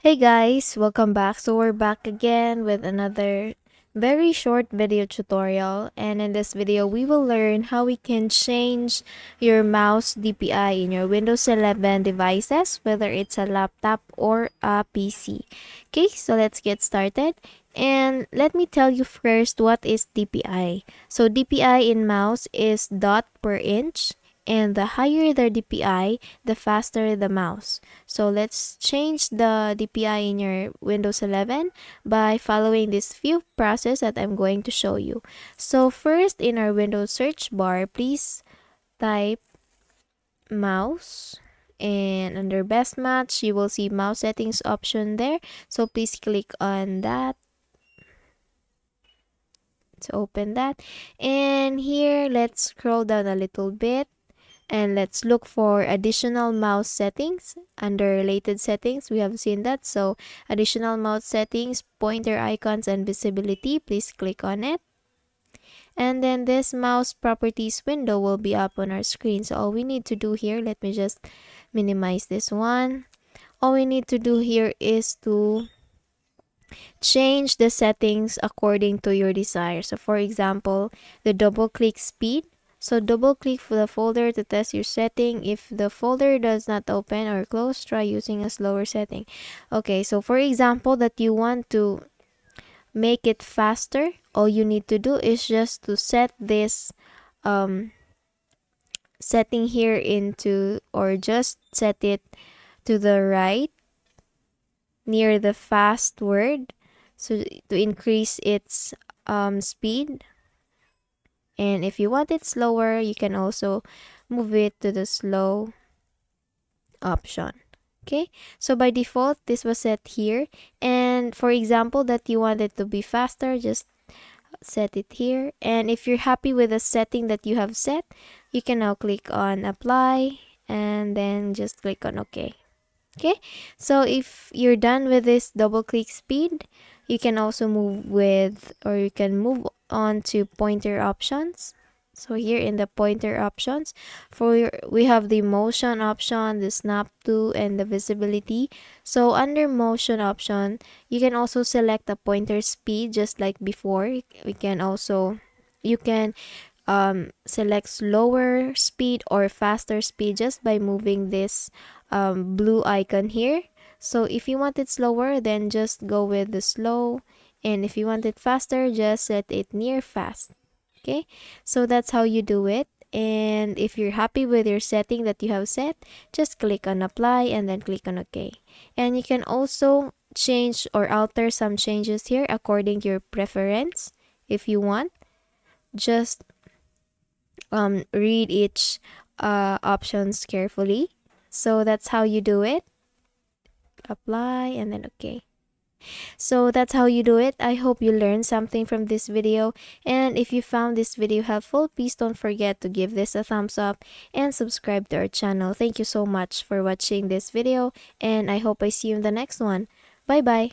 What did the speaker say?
Hey guys, welcome back. So we're back again with another very short video tutorial, and in this video we will learn how we can change your mouse DPI in your Windows 11 devices, whether it's a laptop or a PC. Okay, so let's get started. And let me tell you first what is DPI. So DPI in mouse is dot per inch, and the higher the DPI, the faster the mouse. So let's change the DPI in your Windows 11 by following this few process that I'm going to show you. So first, in our Windows search bar, please type mouse, and under best match you will see mouse settings option there, so please click on that to open that. And here, let's scroll down a little bit and let's look for additional mouse settings. Under related settings, we have seen that. So additional mouse settings, pointer icons, and visibility, please click on it. And then this mouse properties window will be up on our screen. So all we need to do here, let me just minimize this one. All we need to do here is to change the settings according to your desire. So for example, the double click speed. So double click for the folder to test your setting. If the folder does not open or close, try using a slower setting. Okay, so for example that you want to make it faster, all you need to do is just to set this setting here into, or just set it to the right near the fast word, so to increase its speed. And if you want it slower, you can also move it to the slow option. Okay, so by default this was set here, and for example that you want it to be faster, just set it here. And if you're happy with the setting that you have set, you can now click on apply and then just click on OK. Okay, so if you're done with this double click speed, you can also move with, or you can move on to pointer options. So here in the pointer options, we have the motion option, the snap to, and the visibility. So under motion option, you can also select the pointer speed just like before. We can also, you can select slower speed or faster speed just by moving this blue icon here. So if you want it slower, then just go with the slow, and if you want it faster, just set it near fast. Okay, so that's how you do it. And if you're happy with your setting that you have set, just click on apply and then click on OK. And you can also change or alter some changes here according to your preference. If you want, just read each options carefully. So that's how you do it. Apply and then OK. So that's how you do it. I hope you learned something from this video, and if you found this video helpful, please don't forget to give this a thumbs up and subscribe to our channel. Thank you so much for watching this video, and I hope I see you in the next one. Bye bye.